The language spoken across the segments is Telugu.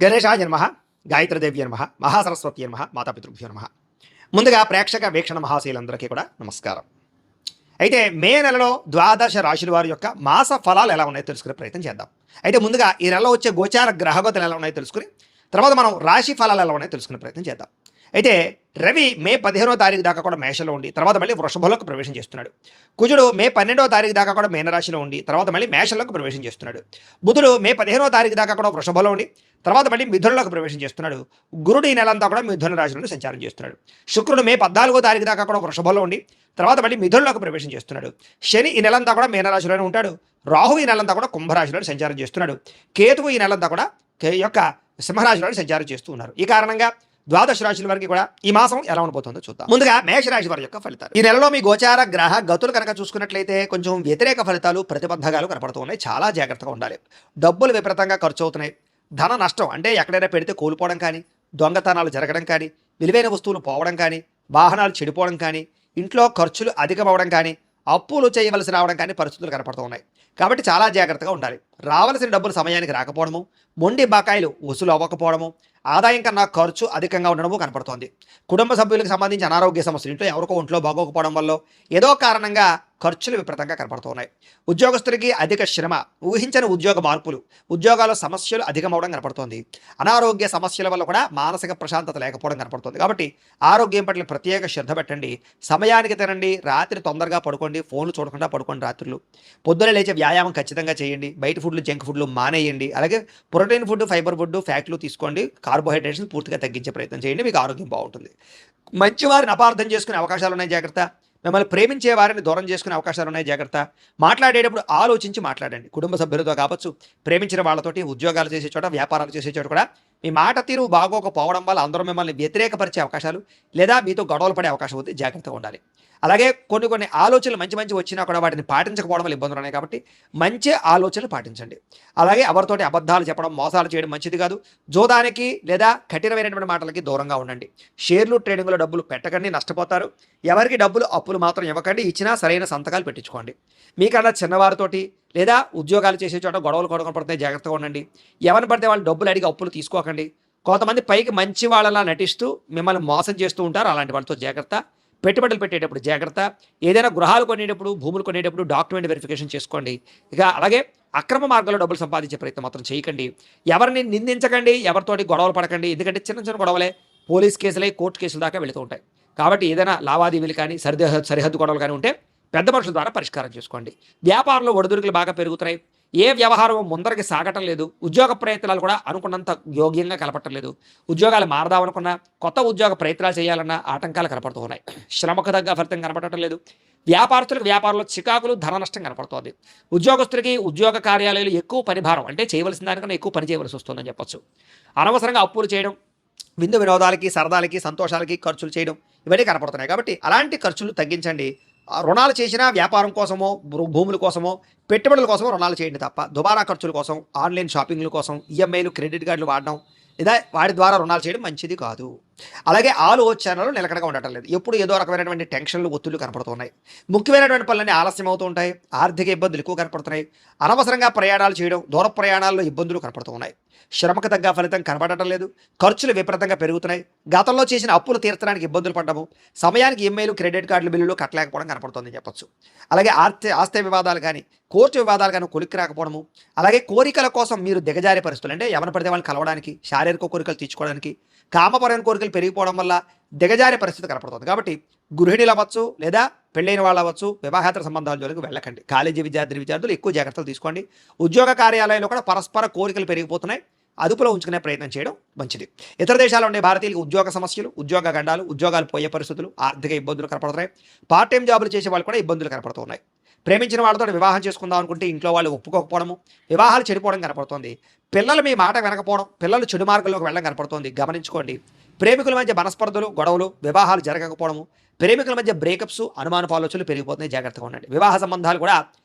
గణేశాయ నమః, గాయత్రీదేవ్య నమః, మహాసరస్వతి నమః, మాతాపితృభ్యో నమః. ముందుగా ప్రేక్షక వీక్షణ మహాశీలందరికీ కూడా నమస్కారం. అయితే మే నెలలో ద్వాదశ రాశుల వారి యొక్క మాస ఫలాలు ఎలా ఉన్నాయో తెలుసుకునే ప్రయత్నం చేద్దాం. అయితే ముందుగా ఈ నెలలో వచ్చే గోచార గ్రహగతులు ఎలా ఉన్నాయో తెలుసుకుని తర్వాత మనం రాశి ఫలాలు ఎలా ఉన్నాయో తెలుసుకునే ప్రయత్నం చేద్దాం. అయితే రవి మే 15వ తారీఖు దాకా కూడా మేషంలో ఉండి తర్వాత మళ్ళీ వృషభంలోకి ప్రవేశం చేస్తున్నాడు. కుజుడు మే 12వ తారీఖు దాకా కూడా మీనరాశిలో ఉండి తర్వాత మళ్ళీ మేషంలోకి ప్రవేశం చేస్తున్నాడు. బుధుడు మే 15వ తారీఖు దాకా కూడా వృషభంలో ఉండి తర్వాత మళ్ళీ మిథునంలోకి ప్రవేశం చేస్తున్నాడు. గురుడు ఈ నెలంతా కూడా మిథున రాశిలోనే సంచారం చేస్తున్నాడు. శుక్రుడు మే 14వ తారీఖు దాకా కూడా వృషభంలో ఉండి తర్వాత మళ్ళీ మిథునంలోకి ప్రవేశం చేస్తున్నాడు. శని ఈ నెలంతా కూడా మీనరాశిలోనే ఉంటాడు. రాహు ఈ నెలంతా కూడా కుంభరాశిలో సంచారం చేస్తున్నాడు. కేతువు ఈ నెలంతా కూడా యొక్క సింహరాశిలో సంచారం చేస్తూ ఉన్నారు. ఈ కారణంగా ద్వాదశ రాశుల వారికి కూడా ఈ మాసం ఎలా ఉండబోతుందో చూద్దాం. ముందుగా మేషరాశి వారి యొక్క ఫలితాలు. ఈ నెలలో మీ గోచార గ్రహ గతులు కనుక చూసుకున్నట్లయితే కొంచెం వ్యతిరేక ఫలితాలు ప్రతిబంధకాలు కనపడుతూ ఉన్నాయి. చాలా జాగ్రత్తగా ఉండాలి. డబ్బులు విపరీతంగా ఖర్చు అవుతున్నాయి. ధన నష్టం అంటే ఎక్కడైనా పెడితే కోల్పోవడం కానీ, దొంగతనాలు జరగడం కానీ, విలువైన వస్తువులు పోవడం కానీ, వాహనాలు చెడిపోవడం కానీ, ఇంట్లో ఖర్చులు అధికమవడం కానీ, అప్పులు చేయవలసి రావడం కానీ పరిస్థితులు కనపడుతూ ఉన్నాయి. కాబట్టి చాలా జాగ్రత్తగా ఉండాలి. రావాల్సిన డబ్బులు సమయానికి రాకపోవడము, మొండి బకాయిలు వసూలు అవ్వకపోవడము, ఆదాయం కన్నా ఖర్చు అధికంగా ఉండడము కనపడుతోంది. కుటుంబ సభ్యులకు సంబంధించి అనారోగ్య సమస్యలు, ఇంట్లో ఎవరికో ఒంట్లో బాగోకపోవడం వల్ల ఏదో కారణంగా ఖర్చులు విపరీతంగా కనపడుతున్నాయి. ఉద్యోగస్తులకి అధిక శ్రమ, ఊహించని ఉద్యోగ మార్పులు, ఉద్యోగాల సమస్యలు అధికమవడం కనపడుతోంది. అనారోగ్య సమస్యల వల్ల కూడా మానసిక ప్రశాంతత లేకపోవడం కనపడుతుంది. కాబట్టి ఆరోగ్యం పట్ల ప్రత్యేక శ్రద్ధ పెట్టండి. సమయానికి తినండి. రాత్రి తొందరగా పడుకోండి. ఫోన్లు చూడకుండా పడుకోండి. రాత్రులు పొద్దున లేచే వ్యాయామం ఖచ్చితంగా చేయండి. బయట ఫుడ్లు, జంక్ ఫుడ్లు మానేయండి. అలాగే ప్రోటీన్ ఫుడ్, ఫైబర్ ఫుడ్, ఫ్యాట్లు తీసుకోండి. కార్బోహైడ్రేట్స్ పూర్తిగా తగ్గించే ప్రయత్నం చేయండి. మీకు ఆరోగ్యం బాగుంటుంది. మంచి వారిని అపార్థం చేసుకునే అవకాశాలు ఉన్నాయి. జాగ్రత్త. మిమ్మల్ని ప్రేమించే వారిని దూరం చేసుకునే అవకాశాలు ఉన్నాయి. జాగ్రత్త. మాట్లాడేటప్పుడు ఆలోచించి మాట్లాడండి. కుటుంబ సభ్యులతో కావచ్చు, ప్రేమించిన వాళ్ళతోటి, ఉద్యోగాలు చేసే చోట, వ్యాపారాలు చేసే చోట కూడా మీ మాట తీరు బాగోకపోవడం వల్ల అందరూ మిమ్మల్ని వ్యతిరేకపరిచే అవకాశాలు లేదా మీతో గొడవలు పడే అవకాశం ఉంది. జాగ్రత్తగా ఉండాలి. అలాగే కొన్ని ఆలోచనలు మంచి వచ్చినా కూడా వాటిని పాటించకపోవడం వల్ల ఇబ్బందులు ఉన్నాయి. కాబట్టి మంచి ఆలోచనలు పాటించండి. అలాగే ఎవరితోటి అబద్ధాలు చెప్పడం, మోసాలు చేయడం మంచిది కాదు. జోదానికి లేదా కఠినమైనటువంటి మాటలకి దూరంగా ఉండండి. షేర్లు, ట్రేడింగ్లో డబ్బులు పెట్టకండి, నష్టపోతారు. ఎవరికి డబ్బులు అప్పులు మాత్రం ఇవ్వకండి. ఇచ్చినా సరైన సంతకాలు పెట్టించుకోండి. మీకన్నా చిన్నవారితోటి లేదా ఉద్యోగాలు చేసే చోట గొడవలు పడితే జాగ్రత్తగా ఉండండి. ఎవరిని పడితే వాళ్ళు డబ్బులు అడిగి అప్పులు తీసుకోకండి. కొంతమంది పైకి మంచి వాళ్ళలా నటిస్తూ మిమ్మల్ని మోసం చేస్తూ ఉంటారు. అలాంటి వాళ్ళతో జాగ్రత్త. పెట్టుబడులు పెట్టేటప్పుడు జాగ్రత్త. ఏదైనా గృహాలు కొనేటప్పుడు, భూములు కొనేటప్పుడు డాక్యుమెంట్ వెరిఫికేషన్ చేసుకోండి. ఇక అలాగే అక్రమ మార్గంలో డబ్బులు సంపాదించే ప్రయత్నం మాత్రం చేయకండి. ఎవరిని నిందించకండి, ఎవరితోటి గొడవలు పడకండి. ఎందుకంటే చిన్న గొడవలే పోలీస్ కేసులై కోర్టు కేసుల దాకా వెళుతూ ఉంటాయి. కాబట్టి ఏదైనా లావాదేవీలు కానీ, సరిహద్దు గొడవలు కానీ ఉంటే పెద్ద మనుషుల ద్వారా పరిష్కారం చేసుకోండి. వ్యాపారంలో ఒడిదుడుకులు బాగా పెరుగుతున్నాయి. ఏ వ్యవహారం ముందరికి సాగటం లేదు. ఉద్యోగ ప్రయత్నాలు కూడా అనుకున్నంత యోగ్యంగా కనపడటం లేదు. ఉద్యోగాలు మారదామనుకున్నా, కొత్త ఉద్యోగ ప్రయత్నాలు చేయాలన్నా ఆటంకాలు కనపడుతూ ఉన్నాయి. శ్రమకు తగ్గ ఫలితం కనపడటం లేదు. వ్యాపారస్తులకు వ్యాపారంలో చికాకులు, ధన నష్టం కనపడుతోంది. ఉద్యోగస్తులకి ఉద్యోగ కార్యాలయాలు ఎక్కువ పని భారం, అంటే చేయవలసిన దానికన్నా ఎక్కువ పని చేయవలసి వస్తుందని చెప్పొచ్చు. అనవసరంగా అప్పులు చేయడం, విందు వినోదాలకి, సరదాలకి, సంతోషాలకి ఖర్చులు చేయడం ఇవన్నీ కనపడుతున్నాయి. కాబట్టి అలాంటి ఖర్చులు తగ్గించండి. రుణాలు చేసినా వ్యాపారం కోసమో, భూముల కోసమో, పెట్టుబడుల కోసమో రుణాలు చేయండి తప్ప దుబారా ఖర్చుల కోసం, ఆన్లైన్ షాపింగ్ల కోసం, ఈఎంఐలు, క్రెడిట్ కార్డులు వాడడం లేదా వాటి ద్వారా రుణాలు చేయడం మంచిది కాదు. అలాగే ఆలోచనలు నిలకడగా ఉండటం లేదు. ఎప్పుడు ఏదో రకమైనటువంటి టెన్షన్లు, ఒత్తిళ్లు కనపడుతున్నాయి. ముఖ్యమైనటువంటి పనులన్నీ ఆలస్యం అవుతూ ఉంటాయి. ఆర్థిక ఇబ్బందులు ఎక్కువ కనపడుతున్నాయి. అనవసరంగా ప్రయాణాలు చేయడం, దూర ప్రయాణాల్లో ఇబ్బందులు కనపడుతూ ఉన్నాయి. శ్రమకు తగ్గ ఫలితం కనపడటం లేదు. ఖర్చులు విపరీతంగా పెరుగుతున్నాయి. గతంలో చేసిన అప్పులు తీర్చడానికి ఇబ్బందులు పడ్డము, సమయానికి ఈఎంఐలు, క్రెడిట్ కార్డులు, బిల్లులు కట్టలేకపోవడం కనపడుతుందని చెప్పొచ్చు. అలాగే ఆస్తి వివాదాలు కానీ, కోర్టు వివాదాలు కానీ కొలిక్కి రాకపోవడము, అలాగే కోరికల కోసం మీరు దిగజారే పరిస్థితులు, అంటే ఎవరిని పడితే వాళ్ళని కలవడానికి, శారీరక కోరికలు తీర్చుకోవడానికి, కామపరమైన కోరికలు పెరిగిపోవడం వల్ల దిగజారే పరిస్థితి కనపడుతుంది. కాబట్టి గృహిణీలు అవ్వచ్చు లేదా పెళ్ళైన వాళ్ళు అవ్వచ్చు, వివాహేతర సంబంధాల జోలికి వెళ్ళకండి. కాలేజీ విద్యార్థులు ఎక్కువ జాగ్రత్తలు తీసుకోండి. ఉద్యోగ కార్యాలయంలో కూడా పరస్పర కోరికలు పెరిగిపోతున్నాయి. అదుపులో ఉంచుకునే ప్రయత్నం చేయడం మంచిది. ఇతర దేశాల్లో ఉండే భారతీయులకు ఉద్యోగ సమస్యలు, ఉద్యోగ గండాలు, ఉద్యోగాలు పోయే పరిస్థితులు, ఆర్థిక ఇబ్బందులు కనపడుతున్నాయి. పార్ట్ టైం జాబులు చేసే వాళ్ళు కూడా ఇబ్బందులు కనపడుతున్నాయి. ప్రేమించిన వాళ్ళతో వివాహం చేసుకుందాం అనుకుంటే ఇంట్లో వాళ్ళు ఒప్పుకోకపోవడము, వివాహాలు చెడిపోవడం కనపడుతోంది. పిల్లలు మీ మాట వినకపోవడం, పిల్లలు చెడు మార్గంలోకి వెళ్ళడం కనపడుతోంది. గమనించుకోండి. ప్రేమికుల మధ్య మనస్పర్ధలు, గొడవలు, వివాహాలు జరగకపోవడము, ప్రేమికుల మధ్య బ్రేకప్స్, అనుమానపు ఆలోచనలు పెరిగిపోతున్నాయి. జాగ్రత్తగా ఉండండి. వివాహ సంబంధాలు కూడా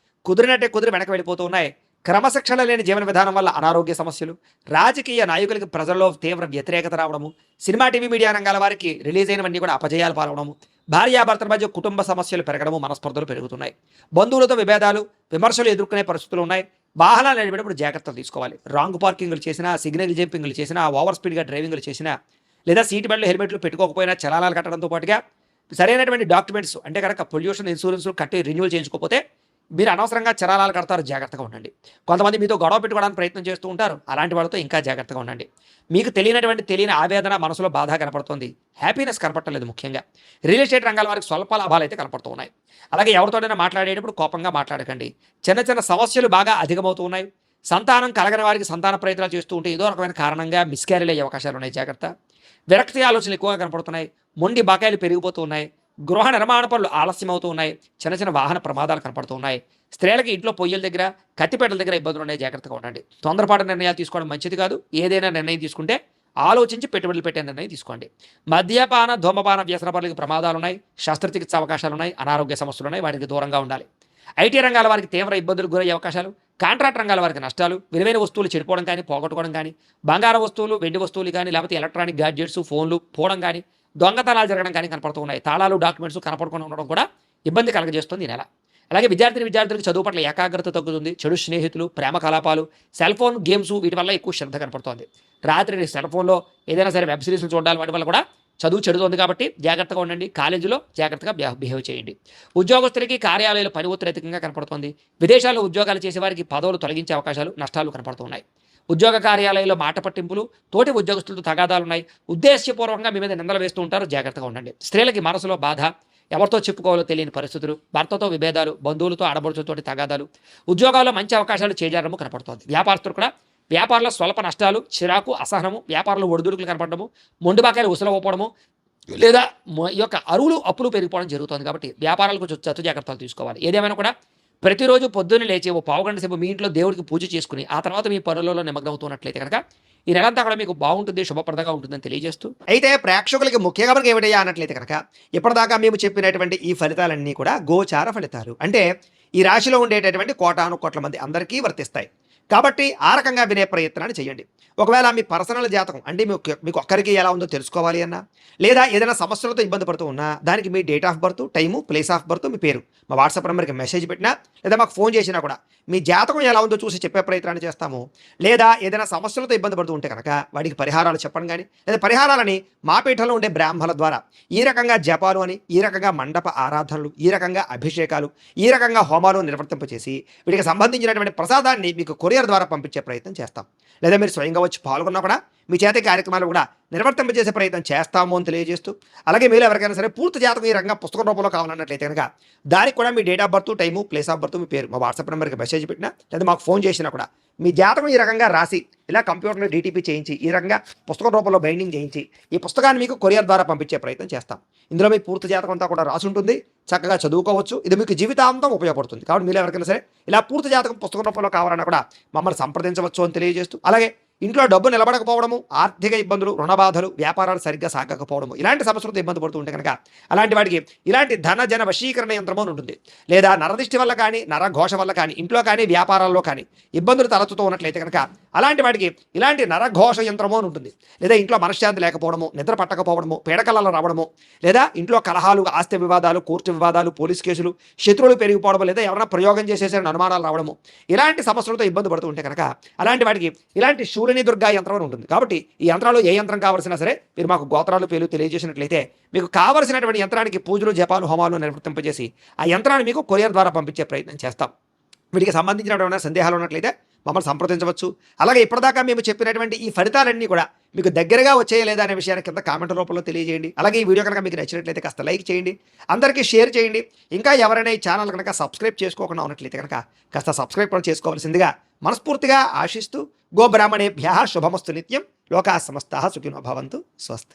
కుదిరి వెనక వెళ్ళిపోతూ ఉన్నాయి. క్రమశిక్షణ లేని జీవన విధానం వల్ల అనారోగ్య సమస్యలు, రాజకీయ నాయకులకి ప్రజల్లో తీవ్ర వ్యతిరేకత రావడము, సినిమా, టీవీ, మీడియా రంగాల వారికి రిలీజ్ అయినవన్నీ కూడా అపజయాలు పాలవడము, భార్యాభర్తల మధ్య కుటుంబ సమస్యలు పెరగడము, మనస్పర్ధలు పెరుగుతున్నాయి. బంధువులతో విభేదాలు, విమర్శలు ఎదుర్కొనే పరిస్థితులు ఉన్నాయి. వాహనాలు నడిపేటప్పుడు జాగ్రత్తలు తీసుకోవాలి. రాంగ్ పార్కింగ్లు చేసినా, సిగ్నల్ జంపింగ్లు చేసినా, ఓవర్ స్పీడ్గా డ్రైవింగ్లు చేసినా, లేదా సీట్ బెల్ట్లు హెల్మెట్లు పెట్టుకోకపోయినా చలానాలు కట్టడంతో పాటుగా సరైనటువంటి డాక్యుమెంట్స్ అంటే కనుక పొల్యూషన్ ఇన్సూరెన్స్ కట్టి రెన్యూవల్ చేయించుకోకపోతే మీరు అనవసరంగా చలానాలు కడతారు. జాగ్రత్తగా ఉండండి. కొంతమంది మీతో గొడవ పెట్టుకోవడానికి ప్రయత్నం చేస్తూ ఉంటారు. అలాంటి వాళ్ళతో ఇంకా జాగ్రత్తగా ఉండండి. మీకు తెలియని ఆవేదన, మనసులో బాధ కనపడుతుంది. హ్యాపీనెస్ కనపడలేదు. ముఖ్యంగా రియల్ ఎస్టేట్ రంగాల వారికి స్వల్ప లాభాలు అయితే కనపడుతూ ఉన్నాయి. అలాగే ఎవరితోనైనా మాట్లాడేటప్పుడు కోపంగా మాట్లాడకండి. చిన్న చిన్న సమస్యలు బాగా అధికమవుతూ ఉన్నాయి. సంతానం కలగని వారికి సంతాన ప్రయత్నాలు చేస్తూ ఉంటే ఏదో రకమైన కారణంగా మిస్క్యారీలు అయ్యే అవకాశాలు ఉన్నాయి. జాగ్రత్త. విరక్తి ఆలోచనలు ఎక్కువగా కనపడుతున్నాయి. మొండి బకాయిలు పెరిగిపోతూ ఉన్నాయి. గృహ నిర్మాణ పనులు ఆలస్యం అవుతూ ఉన్నాయి. చిన్న చిన్న వాహన ప్రమాదాలు కనపడుతూ ఉన్నాయి. స్త్రీలకి ఇంట్లో పొయ్యిల దగ్గర, కత్తిపేటల దగ్గర ఇబ్బందులు ఉన్నాయి. జాగ్రత్తగా ఉండండి. తొందరపాటు నిర్ణయాలు తీసుకోవడం మంచిది కాదు. ఏదైనా నిర్ణయం తీసుకుంటే ఆలోచించి పెట్టుబడులు పెట్టే నిర్ణయం తీసుకోండి. మద్యపాన, ధూమపాన వ్యసనపరులకు ప్రమాదాలు ఉన్నాయి. శస్త్రచికిత్స అవకాశాలు ఉన్నాయి. అనారోగ్య సమస్యలు ఉన్నాయి. వాటికి దూరంగా ఉండాలి. ఐటీ రంగాల వారికి తీవ్ర ఇబ్బందులు గురయ్యే అవకాశాలు. కాంట్రాక్ట్ రంగాల వారికి నష్టాలు. విలువైన వస్తువులు చెడిపోవడం కానీ, పోగొట్టుకోవడం కానీ, బంగారం వస్తువులు, వెండి వస్తువులు కానీ, లేకపోతే ఎలక్ట్రానిక్ గ్యాడ్జెట్స్, ఫోన్లు పోవడం కానీ, దొంగతనాలు జరగడం కానీ కనపడుతూ ఉన్నాయి. తాళాలు, డాక్యుమెంట్స్ కనపడకుండా ఉండడం కూడా ఇబ్బంది కలగజేస్తుంది ఈ నెల. అలాగే విద్యార్థులకు చదువు పట్ల ఏకాగ్రత తగ్గుతుంది. చెడు స్నేహితులు, ప్రేమ కలాపాలు, సెల్ ఫోన్ గేమ్స్ వీటి వల్ల ఎక్కువ శ్రద్ధ కనపడుతోంది. రాత్రి సెల్ ఫోన్లో ఏదైనా సరే వెబ్ సిరీస్లు చూడాలి. వాటి వల్ల కూడా చదువు చెడుతోంది. కాబట్టి జాగ్రత్తగా ఉండండి. కాలేజీలో జాగ్రత్తగా బిహేవ్ చేయండి. ఉద్యోగస్తులకి కార్యాలయాలు పని ఒత్తిడి అధికంగా కనపడుతోంది. విదేశాల్లో ఉద్యోగాలు చేసే వారికి పదవులు తొలగించే అవకాశాలు, నష్టాలు కనపడుతున్నాయి. ఉద్యోగ కార్యాలయంలో మాట పట్టింపులు, తోటి ఉద్యోగస్తులతో తగాదాలున్నాయి. ఉద్దేశపూర్వకంగా మీ మీద నిందలు వేస్తూ ఉంటారు. జాగ్రత్తగా ఉండండి. స్త్రీలకి మనసులో బాధ, ఎవరితో చెప్పుకోవాలో తెలియని పరిస్థితులు, భర్తతో విభేదాలు, బంధువులతో ఆడబడుచుతోటి తగాదాలు, ఉద్యోగాల్లో మంచి అవకాశాలు చేజారము కనపడుతోంది. వ్యాపారస్తులు కూడా వ్యాపారంలో స్వల్ప నష్టాలు, చిరాకు, అసహనము, వ్యాపారంలో ఒడిదుడుకులు కనపడము, మొండి బాకాయలు ఉసలవపోవడము, లేదా ఈ యొక్క అప్పులు పెరిగిపోవడం జరుగుతుంది. కాబట్టి వ్యాపారాలకు కొంచెం చత్తు జాగ్రత్తలు తీసుకోవాలి. ఏదేమైనా కూడా ప్రతిరోజు పొద్దున్నే లేచి ఓ పావుగంట సేపు మీ ఇంట్లో దేవుడికి పూజ చేసుకుని ఆ తర్వాత మీ పనులలో నిమగ్నమవుతున్నట్లయితే కనుక ఈ నెలంతా కూడా మీకు బాగుంటుంది, శుభప్రదంగా ఉంటుందని తెలియజేస్తూ, అయితే ప్రేక్షకులకి ముఖ్యంగా మనకి ఏమిటయ్యా అన్నట్లయితే కనుక ఇప్పటిదాకా మేము చెప్పినటువంటి ఈ ఫలితాలన్నీ కూడా గోచార ఫలితాలు. అంటే ఈ రాశిలో ఉండేటటువంటి కోటాను కోట్ల మంది అందరికీ వర్తిస్తాయి. కాబట్టి ఆ రకంగా వినే ప్రయత్నాన్ని చేయండి. ఒకవేళ మీ పర్సనల్ జాతకం అంటే మీకు ఒక్కరికి ఎలా ఉందో తెలుసుకోవాలి అన్నా, లేదా ఏదైనా సమస్యలతో ఇబ్బంది పడుతూ ఉన్నా దానికి మీ date of birth, time, place of birth, మీ పేరు మా వాట్సాప్ నెంబర్కి మెసేజ్ పెట్టినా, లేదా మాకు ఫోన్ చేసినా కూడా మీ జాతకం ఎలా ఉందో చూసి చెప్పే ప్రయత్నాన్ని చేస్తాము. లేదా ఏదైనా సమస్యలతో ఇబ్బంది పడుతూ ఉంటే కనుక వాటికి పరిహారాలు చెప్పడం కానీ, లేదా పరిహారాలని మా పీఠంలో ఉండే బ్రాహ్మణుల ద్వారా ఈ రకంగా జపాలు అని, ఈ రకంగా మండప ఆరాధనలు, ఈ రకంగా అభిషేకాలు, ఈ రకంగా హోమాలు నిర్వర్తింపచేసి వీటికి సంబంధించినటువంటి ప్రసాదాన్ని మీకు కొరియర్ ద్వారా పంపించే ప్రయత్నం చేస్తాం. లేదా మీరు స్వయంగా వచ్చి పాల్గొన్నా కూడా మీ చేతి కార్యక్రమాలు కూడా నిర్వర్తింపజేసే ప్రయత్నం చేస్తాము అని తెలియజేస్తూ, అలాగే మీరు ఎవరికైనా సరే పూర్తి జాతకం ఈ రకంగా పుస్తక రూపంలో కావాలన్నట్లయితే కనుక దానికి కూడా మీ date of birth, time, place of birth, మీ పేరు మా వాట్సాప్ నెంబర్కి మెసేజ్ పెట్టినా, లేదా మాకు ఫోన్ చేసినా కూడా మీ జాతకం ఈ రకంగా రాసి ఇలా కంప్యూటర్లో డీటీపీ చేయించి ఈ రకంగా పుస్తకం రూపంలో బైండింగ్ చేయించి ఈ పుస్తకాన్ని మీకు కొరియర్ ద్వారా పంపించే ప్రయత్నం చేస్తాం. ఇందులో మీ పూర్తి జాతకం అంతా కూడా రాసి ఉంటుంది. చక్కగా చదువుకోవచ్చు. ఇది మీకు జీవితాంతం ఉపయోగపడుతుంది. కాబట్టి మీరు ఎవరికైనా సరే ఇలా పూర్తి జాతకం పుస్తకం రూపంలో కావాలన్నా కూడా మమ్మల్ని సంప్రదించవచ్చు అని తెలియజేస్తూ, అలాగే ఇంట్లో డబ్బు నిలబడకపోవడము, ఆర్థిక ఇబ్బందులు, రుణబాధలు, వ్యాపారాలు సరిగ్గా సాగకపోవడము, ఇలాంటి సమస్యలతో ఇబ్బంది పడుతూ ఉంటే కనుక అలాంటి వాటికి ఇలాంటి ధన జన వశీకరణ యంత్రము అని ఉంటుంది. లేదా నరదిష్టి వల్ల కానీ, నరఘోష వల్ల కానీ, ఇంట్లో కానీ వ్యాపారాల్లో కానీ ఇబ్బందులు తలెత్తుతూ ఉన్నట్లయితే కనుక అలాంటి వాటికి ఇలాంటి నరఘోష యంత్రము అని ఉంటుంది. లేదా ఇంట్లో మనశ్శాంతి లేకపోవడము, నిద్ర పట్టకపోవడము, పీడకలలో రావడము, లేదా ఇంట్లో కలహాలు, ఆస్తి వివాదాలు, కోర్టు వివాదాలు, పోలీస్ కేసులు, శత్రువులు పెరిగిపోవడం, లేదా ఎవరైనా ప్రయోగం చేసేసే అనుమానాలు రావడము, ఇలాంటి సమస్యలతో ఇబ్బంది పడుతూ ఉంటే కనుక అలాంటి వాటికి ఇలాంటి శూలిని దుర్గా యంత్రం అని ఉంటుంది. కాబట్టి ఈ యంత్రాలు ఏ యంత్రం కావాల్సినా సరే మీరు మాకు గోత్రాలు, పేర్లు తెలియజేసినట్లయితే మీకు కావలసినటువంటి యంత్రానికి పూజలు, జపాలు, హోమాలు నిర్వర్తింపజేసి ఆ యంత్రాన్ని మీకు కొరియర్ ద్వారా పంపించే ప్రయత్నం చేస్తాం. వీటికి సంబంధించినటువంటి సందేహాలు ఉన్నట్లయితే మమ్మల్ని సంప్రదించవచ్చు. అలాగే ఇప్పటిదాకా మేము చెప్పినటువంటి ఈ ఫలితాలన్నీ కూడా మీకు దగ్గరగా వచ్చేయలేదా అనే విషయాన్ని కింద కామెంట్ రూపంలో తెలియజేయండి. అలాగే ఈ వీడియో కనుక మీకు నచ్చినట్లయితే కాస్త లైక్ చేయండి, అందరికీ షేర్ చేయండి. ఇంకా ఎవరైనా ఈ ఛానల్ కనుక సబ్స్క్రైబ్ చేసుకోకుండా ఉన్నట్లయితే కనుక కాస్త సబ్స్క్రైబ్ కూడా చేసుకోవాల్సిందిగా మనస్ఫూర్తిగా ఆశిస్తూ, గోబ్రాహ్మణేభ్యః శుభమస్తు నిత్యం, లోకాః సమస్తాః సుఖినో భవంతు. స్వస్తి.